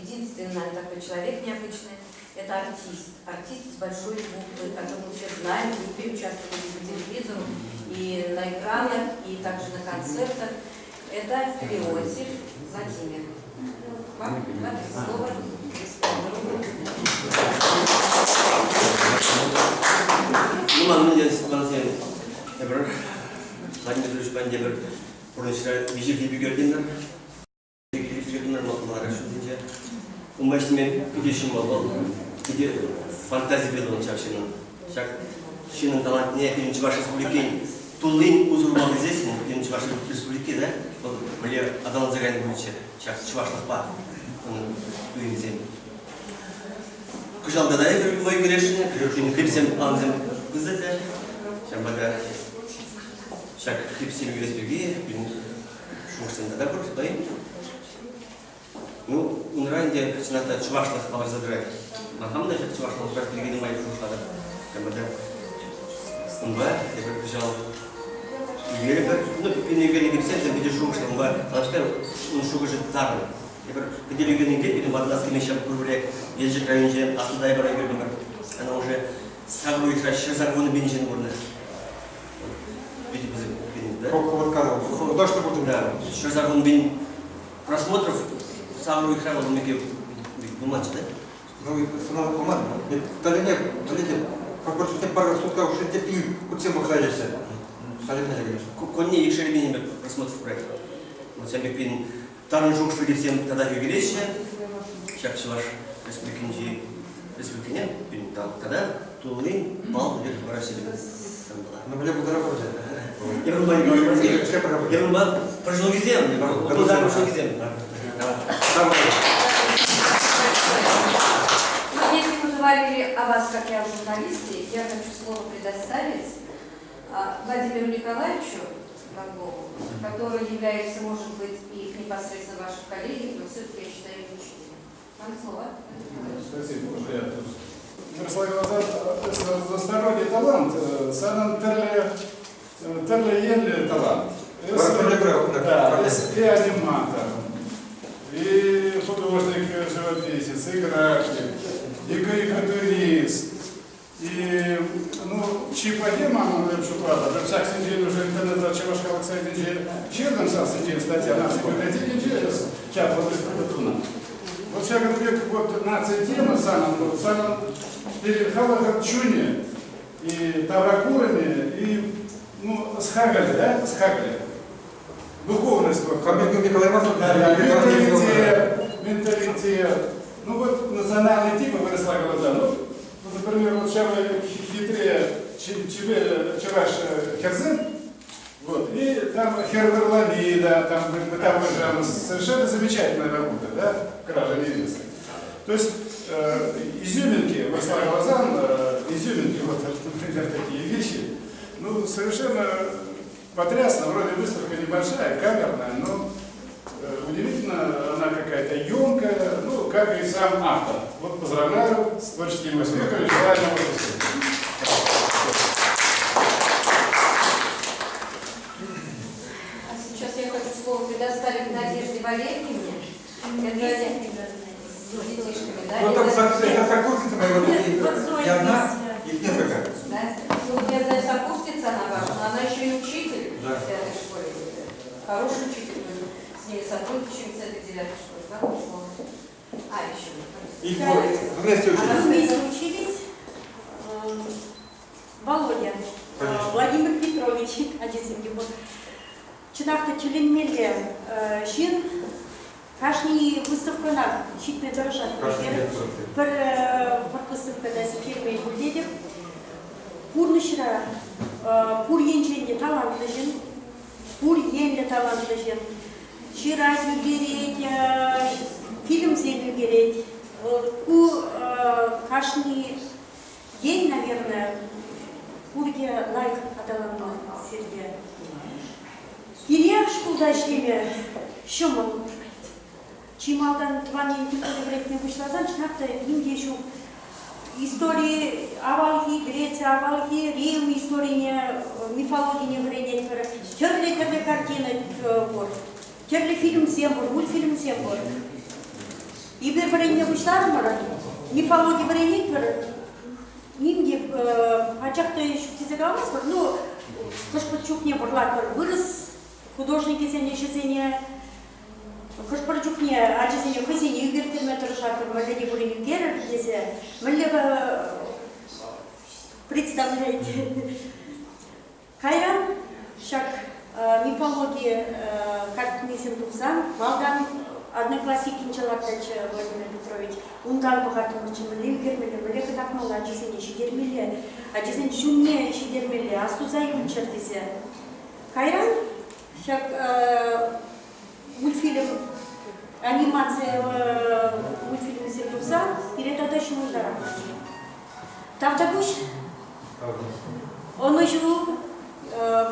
единственный такой человек необычный, это артист. Артист с большой буквы, которого все знаем, вы участвовали по телевизору, и на экранах, и также на концертах. Это Леонтьев Владимир. Вам слово. Владимир Петрович, ben de bir projeler bir gibi gördüğümden bir noktalara şöyle umlaştığım bir işim oldu. Bir fantazi bir olan çalışıyorum. Şunun talent ne yapayım Чуваш Республики Тулин uzurmalı здесь, bir Чуваш Республики da, böyle adam zaten büyütçe, Чувашlık var, onu duyuyoruz. Kışalda da bir boy güreşini, hepsem anzem kızıdır. Şimdi bana şak hepsini göstergeyi, benim şuurсында да просто, ну, унранде начинает Чувашlık var zaten. Maham da Чувашlık var bir gün mayıf şuurсында. Şimdi de onda bir kışal üyeleri bir, ну, bir üyeleri gibisen de bir de şuurсында var. Başka onun şuursu tarım. Где люди где-то в Атлантском еще пробовали ездить в районе Атлантайбара и Гердемар. Она уже сагрует еще законы бензин можно. Видите, да? Да, что будет? Да. Еще закон просмотров сагрует храма в Меке бумаги, да? Ну, надо помать. Тогда нет, пропорционально пара сутков уже теперь куча махаешься. Конни и шеребини просмотров проекта. Вот сами пин Таран жук что всем тогда юбилейше, сейчас Чуваш Республики нет, тогда Тулин, Бал, где-то в России. Ну, бля, куда работать? Я бы прожил везде, туда прожил везде. Если мы говорили о вас, как и о журналисте, я хочу слово предоставить Владимиру Николаевичу Горгову, который является, может быть, и непосредственно вашим коллегой, но все-таки я считаю его учителем. Вам слово. Спасибо, приятно. Мирослав Иванович, застародний талант, санан терле талант. Да, и аниматор, и художник, живописец, и график, и карикатурист, и, ну, чипадема, ну, лепшу правда, да всяк сидел уже интернет от Чувашка, кстати, черным сам сидел статья, нации библиотеки через чат вот из Патуна. Вот сейчас говорю, вот нация тема, санан перехала как чуни, и тавракурами, и, ну, схагали, да, схагали. Духовность, менталитет, ну вот национальные типы выросла глаза, ну, например, вот сейчас хитрее Чуваш Херзен, вот, и там Херберлавида, там бытовой жанр, совершенно замечательная работа, да, кража невесты. То есть изюминки, выросла глаза, изюминки, вот, например, такие вещи, ну, совершенно потрясно, вроде выставка небольшая, камерная, но удивительно, она какая-то емкая, ну, как и сам автор. Вот поздравляю с творческим успехом и желаю новых успехов. А сейчас я хочу слово предоставить Надежде Валерьевне. Это с детишками, да? Вот там Это- сокурсница моя, вот, и одна, их несколько. Да? Ну, я знаю, сокурсница она ваша, но она еще и учитель Да. в этой школе. Хороший учитель. С ней сотрудничаем с этой 9-й школы. Да? Еще. Их вместе А учились. вместе учились Володя, Конечно. Владимир Петрович, Одессинский вот. Чынакты тюленмеле шин, кашни выставкана, щитный дорожат. Бір выставкада секермей бүлдедіп, пурнышыра, пур енченде талантлы жын, пур енлі талантлы жын. Шираз үгерет, фильм зен үгерет. Ку кашни ен, наверное, пурге лайк аталанма серге. Ире школда ишлеме шымыл. Чималдан твани культурный вышлазан, чнакта имде еще истории авалги, Греция, авалги, Рим, истории мифологии вреден, терли картины, терли фильм сембор, мультфильм сембор. И бер вреден вышлазан мара, мифологии вреден, имде ачахта еще тизегалмас, ну, кашпачук не бурлак, вырос художники сенешезения. Хошпарчукне, ачесене хозине югертельме туршатыр, маледи бурин югерер десе, малеба представляете. Кайран, шак мифология картинесен тухсан, малдан одноклассники инчалактачы Владимир Петрович, ундан бухартымырчы мале югермеле, мале катакмала ачесене шидермеле, ачесен шумне шидермеле, астуза юнчер десе. Кайран, шак мультфильм, анимация мультфильма Сердуса, перед отдачей удара. Тавтабуш, он еще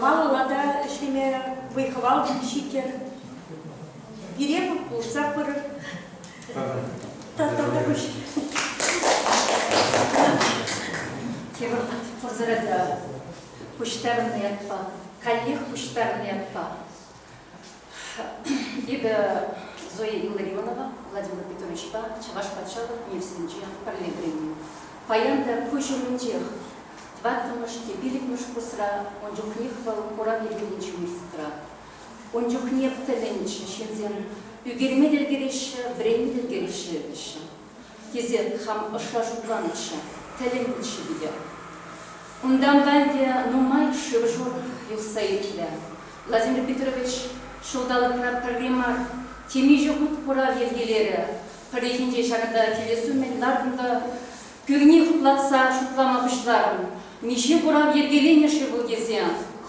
мало лада шлеме выховал щитер. Перед сапор. Тавтабуш. Кевер позарада пуштарный отпа, коллег пуштарный отпа. Ибо Зоя Илларионова, Владимир Петрович Па, Чаваш Патшалов, Невсенджи, Парлебрени. Паянда Пушемунджех, Дватамашки, Биликмуш Кусра, он жухних вал Курав Евгеньевич Мистра. Он жухнеп Теленич, Шензен, Югермедел Гериш, Бремедел Гериш, Кизет Хам Ашажугланча, Теленич Видя. Ундан Банде, Нумай Шивжур, Юсаитля. Владимир Петрович Шолдалықна программа темежі құт құра вергелері қарекенде шағында келесу мен лардында көгіне құтлатса шутлама бұшларым. Меше құра вергеленеші бұл кезде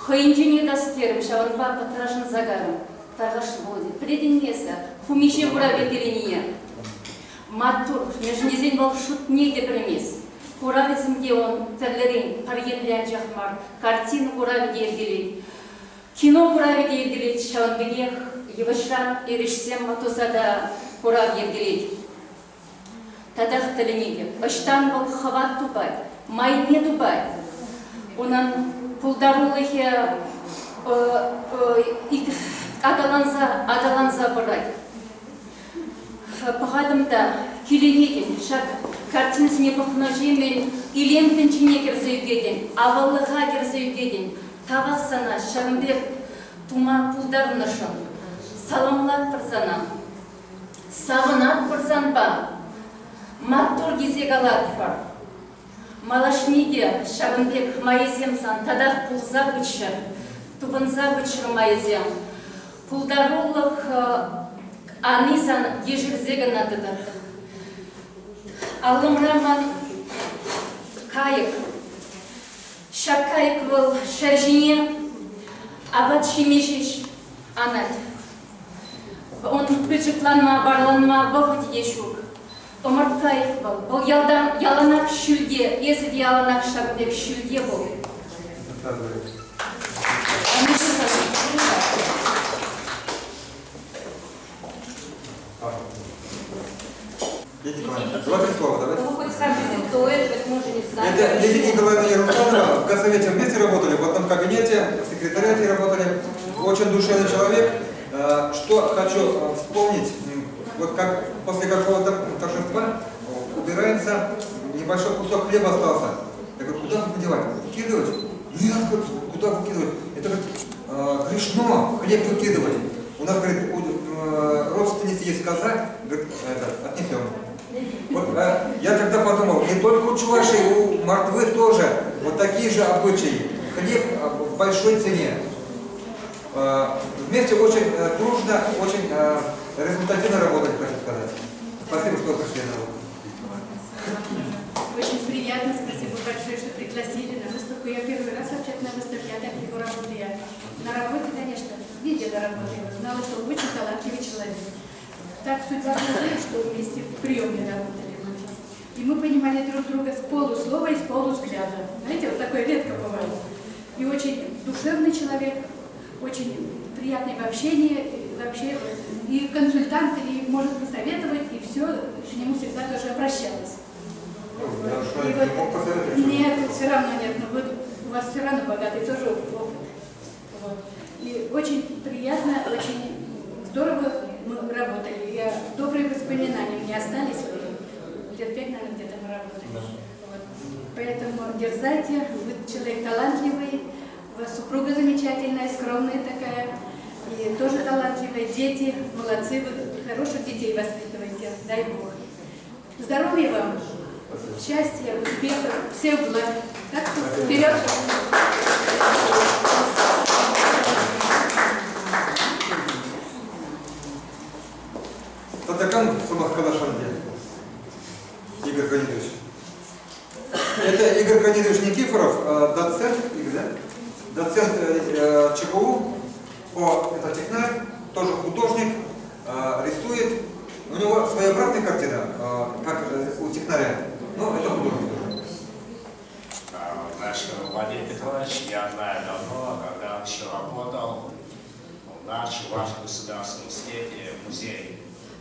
қайынжене дастерім шағынба патырашын загарым. Тарғашын болды. Преденесі құмеше құра вергелене. Маттур, межнезен бұл шутне де білмес. Құра везімде он тірлерін паргенлен жақмар, картины құра вергелен. Кино курав ергелет, шалбегех, евашран еришсем матусада курав ергелет. Тадах теленеге, аштан был хават тубай, майне тубай. Онан пулдарулыхе адаланза бұрай. Пағадымда келенеген, шак картинасыне пахнажемен илемтін чине керзе үгеден, авалыға керзе үгеден. Тавасана, шағымбек, тума пулдарнышын, саламлат бірзана, сағынат бірзан ба, маттур кезек алат бар. Малашниге, шағымбек, майыземсан, тадақ пулза бүтшір, тубынза бүтшір майызем. Пулдарулық анизан ежірзеген адыдыр. Алымраман кайық. Шакайк был шаржине, а вот шимешиш анат. Он причепланма, барланма, бахут ешук. Омарткайк был яланак шүлге, езід яланак шагбек шүлге был. Два-три слова, давайте. Ну, хоть скажите, кто это, ведь мы уже не знаем. Это Лидия Николаевна Ярушанова, в Госсовете вместе работали, в одном кабинете, в секретариате работали. Очень душевный человек. Что хочу вспомнить, вот как после какого-то торжества убирается, небольшой кусок хлеба остался. Я говорю, куда выкидывать? Выкидывать? Нет, куда выкидывать? Это говорит, грешно хлеб выкидывать. У нас, говорит, у родственницы есть коза, говорит, отнесем. Вот, я тогда подумал, не только у чувашей, у мордвы тоже вот такие же обычаи. Хлеб в большой цене. Вместе очень дружно, очень результативно работать, хочу сказать. Спасибо, что пришли на работу. Очень приятно, спасибо большое, что пригласили на выставку. Я первый раз вообще на выставке, я так его работаю. На работе, конечно, видела работу, знала, что он очень талантливый человек. Так судьба сложилась, что вместе в приемной работали. И мы понимали друг друга с полуслова и с полувзгляда. Знаете, вот такое редко бывает. И очень душевный человек, очень приятный в общении, и вообще и консультант, и может посоветовать, и все, к нему всегда тоже обращалась. И вот, нет, все равно нет, но вот у вас все равно богатый тоже опыт. Вот. И очень приятно, очень здорово мы работали. Добрые воспоминания мне остались. Лет 5, наверное, где-то мы работали. Вот. Поэтому дерзайте, вы человек талантливый, у вас супруга замечательная, скромная такая, и тоже талантливые, дети, молодцы, вы хороших детей воспитываете, дай Бог. Здоровья вам, счастья, успехов, всех благ. Так что вперед! Татакан Самахкалашанде. Игорь Канидович. Это Игорь Канидович Никифоров, доцент, доцент ЧГУ, это технарь, тоже художник, рисует. У него своеобразная картина, как у технаря, но это художник. Наш Владимир Петрович, я знаю давно, когда он еще работал в нашем вашем государственном университете, музее.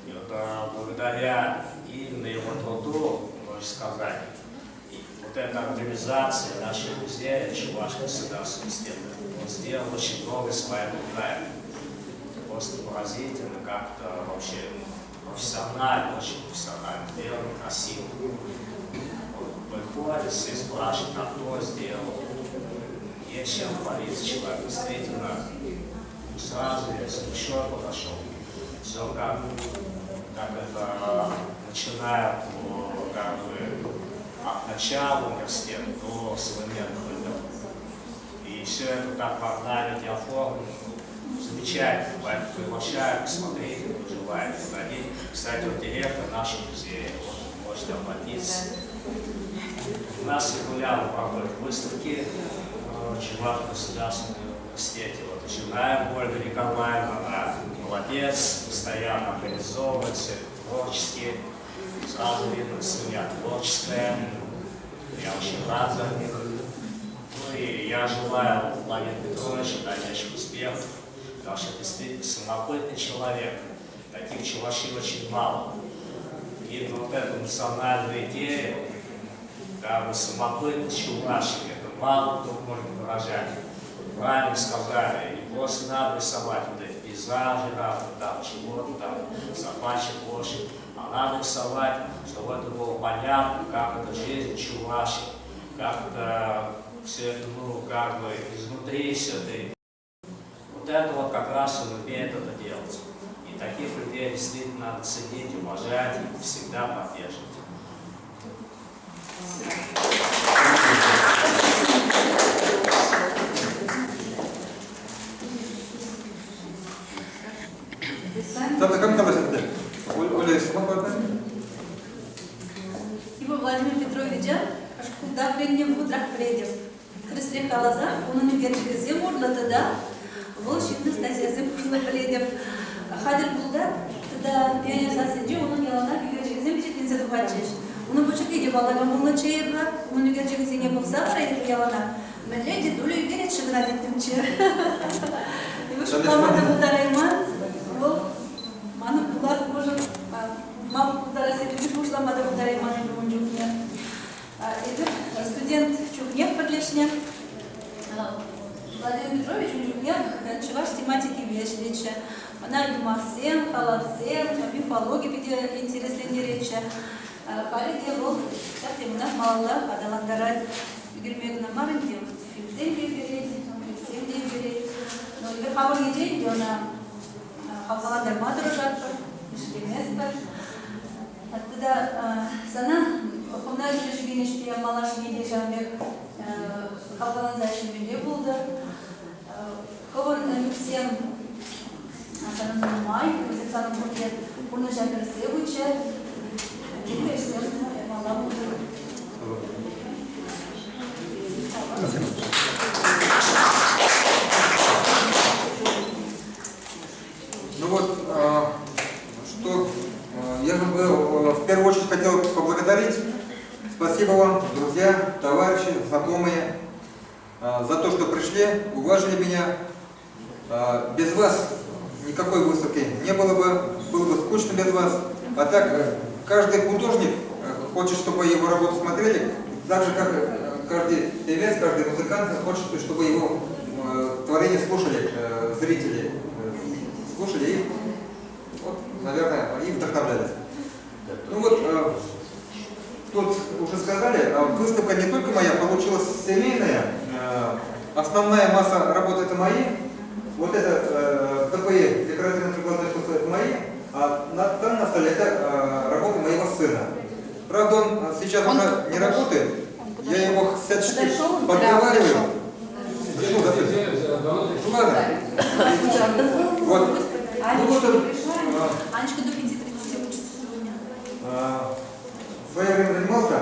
И вот благодаря именно его труду, можно сказать, вот эта организация нашего музея, Чувашского государственного университета, он сделал очень много своего края. Просто поразительно, как-то вообще профессионально, очень профессионально сделано, красиво. Выходит и спрашивает, а кто сделал. Есть чем хвалиться человек, действительно, сразу я смущен подошел. Все как это, начиная как бы, от начала университета до современных времен. И все это так в орнаменте оформлено. Замечательно, поэтому приглашаю, посмотрите, пожелайте. Кстати, вот директор нашего музея, вот, можете обратиться. У нас регулярно проходят выставки в Чувашском государственном университете. Вот начинаем, Ольга Николаевна, она молодец, постоянно организовывается, творчески. Сразу видно, семья творческая. Я очень рад за них. Ну и я желаю Владимиру Петровичу дальнейших успехов, потому что действительно самобытный человек. Таких чувашей очень мало. И вот эта национальная идея, как бы самобытность чувашей, это мало кто может выражать. Правильно сказали, не просто надо рисовать вот эти пейзажи, там чего-то, там собачья площадь, а надо рисовать, чтобы это было понятно, как это жизнь чувашей, как это все это, ну, как бы изнутри все это. Вот это вот как раз он умеет это делать. И таких людей действительно надо ценить, уважать и всегда поддерживать. Ибо Владимир Петровича, куда принял в утрах предев. Христре Калаза, он не держит зиму, тогда волшебный Стасия Зимпушна предев. Хадир Булда, тогда пионер Сасиджи, он не лана, держит зиму, чекинся духачиш. Он обучил иди балага молочеба, он не держит зиму, бухса, предев ялана. Медведи долю и верит, что градит тимче. И вы что мама ударайма, мама была может, мама ударась, и ты ушла мама ударайма, не помню мне. Это студент Чухнев подлешня. Владимир Петрович Чухнев, чуваш тематики яшелече. Она юмасем, халавсем, мифология биде интересленерече. Коллеги, вот, так и мы мало, адаландарать, игры на маленькие, фильм берет, но и хавали день, она хаваландар мадрожат, место. Оттуда сана, у нас же живинишь я малаш медижамбек, хаваланзаши меде булда, хаван всем сана май, сана будет полностью красивый. Ну вот, что я бы в первую очередь хотел поблагодарить. Спасибо вам, друзья, товарищи, знакомые, за то, что пришли, уважили меня. Без вас никакой выставки не было бы скучно без вас. А так, каждый художник хочет, чтобы его работу смотрели, так же, как каждый певец, каждый музыкант хочет, чтобы его творение слушали зрители. Слушали и, вот, наверное, и вдохновлялись. Ну вот, тут уже сказали, выставка не только моя, получилась семейная. Основная масса работы это мои. Вот это ДПИ, декоративно-прикладное искусство, это мои. А там на столе это работа моего сына. Правда, он сейчас уже не работает. Я его всячески подговариваю. Ну ладно. Вот. Ну вот он Анечка до 5:30 учится сегодня. в свое время занимался.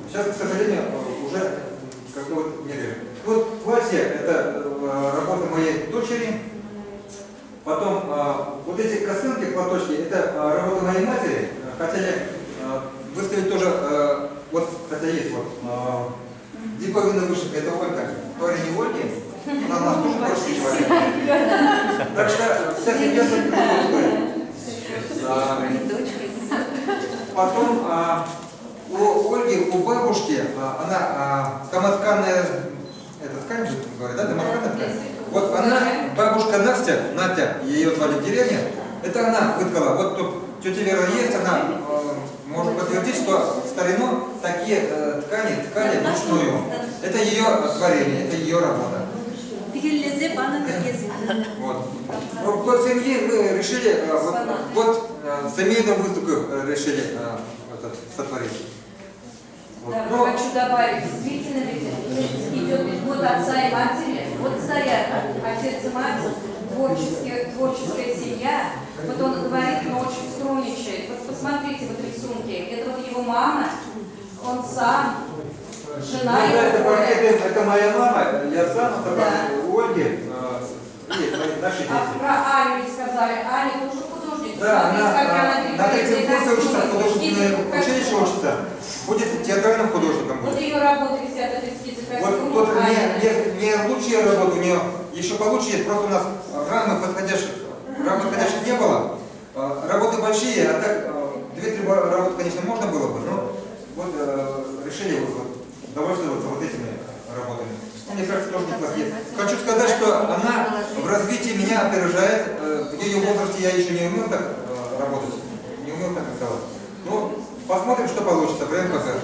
Сейчас, к сожалению, уже как-то вот не верю. Вот платье, это работа моей дочери. Потом вот эти косынки, платочки, это работа моей матери. Хотели выставить тоже, вот, хотя есть вот, диковинная вышивка, это Ольга, творение Ольги. Она нас тоже творческий человек. Так что вся семья присутствует. Потом у Ольги, у бабушки, она самотканная, это ткань, говорит, да, домотканная ткань. Вот она, бабушка Настя, ее звали в деревне, это она выткала. Вот тут тетя Вера есть, она может подтвердить, что в старину такие ткани ткали вручную. Это ее творение, это ее работа. Вот. По семье мы решили, вот семейную выставку решили сотворить. Вот. Да, но... Хочу добавить, действительно, ведь идет ведь год отца и матери, вот стоят отец и мать, творческая семья, вот он говорит, но очень скромничает. Вот посмотрите вот рисунки, это вот его мама, он сам, жена ну, его. Это моя мама, я сам, это да. У Ольги, наши дети. А про Аню не сказали, Аня тоже художник. Да, смотрите, на третьем курсе учится, художественное училище учится. Будет театральным художником. Вот ее работы висят, это эскизы костюмов. Вот тут не лучшие работы, у нее еще получше есть, просто у нас рам подходящих не было. Работы большие, а так 2-3 работы, конечно, можно было бы, но вот решили довольствоваться вот этими работами. Мне кажется, тоже неплохие. Хочу сказать, что она в развитии меня опережает. В ее возрасте я еще не умел так работать, не умел так рисовать. Ну, посмотрим, что получится, время покажет.